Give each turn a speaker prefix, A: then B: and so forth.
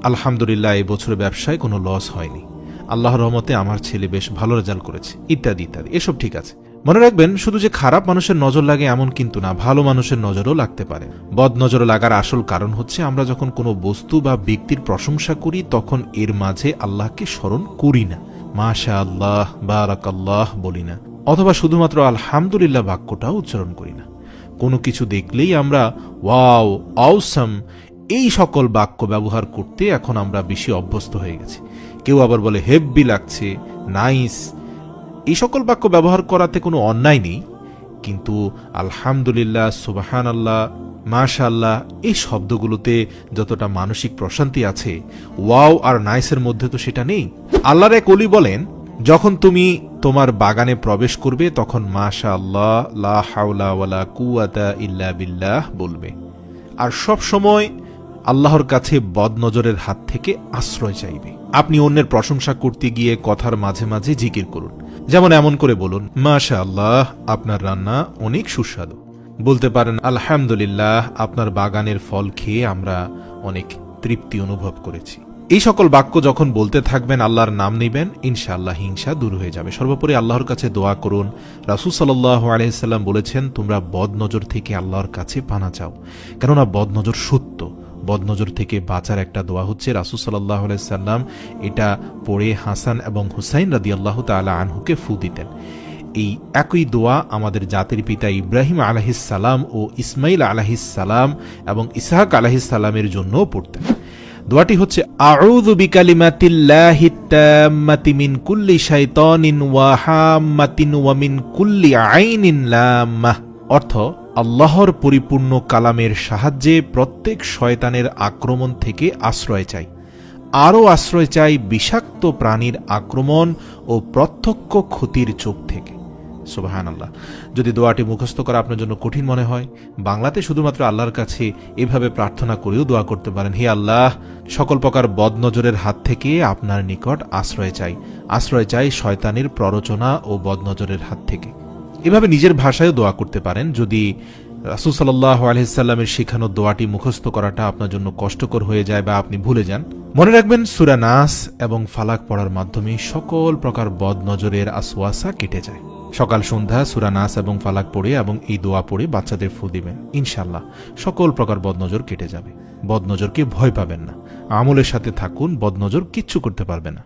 A: আলহামদুলিল্লাহ এই বছরের ব্যবসায় কোনো লস হয়নি, আল্লাহর রহমতে আমার ছেলে বেশ ভালো রেজাল্ট করেছে, ইত্যাদি ইত্যাদি। এসব ঠিক আছে। মনে রাখবেন, শুধু যে খারাপ মানুষের নজর লাগে এমন কিন্তু না, ভালো মানুষের নজরও লাগতে পারে। বদ নজর লাগার আসল কারণ হচ্ছে আমরা যখন কোনো বস্তু বা ব্যক্তির প্রশংসা করি তখন এর মাঝে আল্লাহকে স্মরণ করি না, মাশা আল্লাহ বারাকাল্লাহ বলি না, অথবা শুধুমাত্র আলহামদুলিল্লাহ বাক্যটাও উচ্চারণ করি না। কোনো কিছু দেখলেই আমরা ওয়াও, অসাম এই সকল বাক্য ব্যবহার করতে এখন আমরা বেশি অভ্যস্ত হয়ে গেছি। কেউ আবার বলে হেব্বি লাগছে, নাইস। এই সকল বাক্য ব্যবহার করাতে কোনো অন্যায় নেই, কিন্তু আলহামদুলিল্লাহ, সুবহানাল্লাহ, মাশাআল্লাহ এই শব্দগুলোতে যতটা মানসিক প্রশান্তি আছে, ওয়াও আর নাইসের মধ্যে তো সেটা নেই। আল্লাহর এক ওলি বলেন, যখন তুমি তোমার বাগানে প্রবেশ করবে তখন মাশাআল্লাহ, লা হাওলা ওয়ালা কুওয়াতা ইল্লা বিল্লাহ বলবে, আর সব সময় আল্লাহর কাছে বদনজরের হাত থেকে আশ্রয় চাইবে। আপনি অন্যের প্রশংসা করতে গিয়ে কথার মাঝে মাঝে জিকির করুন, যেমন এমন করে বলুন, মাশাআল্লাহ আপনার রান্না অনেক সুস্বাদু। বলতে পারেন, আলহামদুলিল্লাহ আপনার বাগানের ফল খেয়ে আমরা অনেক তৃপ্তি অনুভব করেছি। এই সকল বাক্য যখন বলতে থাকবেন, আল্লাহর নাম নেবেন, ইনশাআল্লাহ হিংসা দূর হয়ে যাবে। সর্বোপরি আল্লাহর কাছে দোয়া করুন। রাসূল সাল্লাল্লাহু আলাইহি সাল্লাম বলেছেন, তোমরা বদনজর থেকে আল্লাহর কাছে পানা চাও, কেননা বদনজর সত্য। বদনজর থেকে বাঁচার একটা দোয়া হচ্ছে, রাসূল সাল্লাল্লাহু আলাইহি সাল্লাম এটা পড়ে হাসান এবং হুসাইন রাদিয়াল্লাহু তাআলা আনহুকে ফু দিতেন। এই একই দোয়া আমাদের জাতির পিতা ইব্রাহিম আলাইহিস সালাম ও ইসমাইল আলাইহিস সালাম এবং ইসহাক আলাইহিস সালামের জন্যও পড়তেন। দোয়াটি হচ্ছে, আউযু বিকালিমাতিল্লাহিত তাম্মাতি মিন কুল্লি শাইতানিন ওয়া হাম্মাতিন ওয়া মিন কুল্লি আইনিন লাম্মাহ। অর্থ, আল্লাহর পরিপূর্ণ কালামের সাহায্যে প্রত্যেক শয়তানের আক্রমণ থেকে আশ্রয় চাই, আরও আশ্রয় চাই বিষাক্ত প্রাণীর আক্রমণ ও প্রত্যক্ষ ক্ষতির চোখ থেকে। সুবহানাল্লাহ। যদি দোয়াটি মুখস্থ করা আপনার জন্য কঠিন মনে হয়, বাংলাতে শুধুমাত্র আল্লাহর কাছে এভাবে প্রার্থনা করেও দোয়া করতে পারেন, হে আল্লাহ, সকল প্রকার বদনজরের হাত থেকে আপনার নিকট আশ্রয় চাই, আশ্রয় চাই শয়তানের প্ররোচনা ও বদনজরের হাত থেকে। এভাবে নিজের ভাষায়ও দোয়া করতে পারেন। যদি রাসূল সাল্লাল্লাহু আলাইহি সাল্লামের শেখানো দোয়াটি মুখস্থ করাটা আপনার জন্য কষ্টকর হয়ে যায় বা আপনি ভুলে যান, মনে রাখবেন সূরা নাস এবং ফালাক পড়ার মাধ্যমে সকল প্রকার বদনজরের আসওয়াসা কেটে যায়। সকাল সন্ধ্যা সূরা নাস এবং ফালাক পড়ে এবং এই দোয়া পড়ে বাচ্চাদের ফু দিবেন, ইনশাআল্লাহ সকল প্রকার বদনজর কেটে যাবে। বদনজরকে ভয় পাবেন না, আমলের সাথে থাকুন, বদনজর কিচ্ছু করতে পারবে না।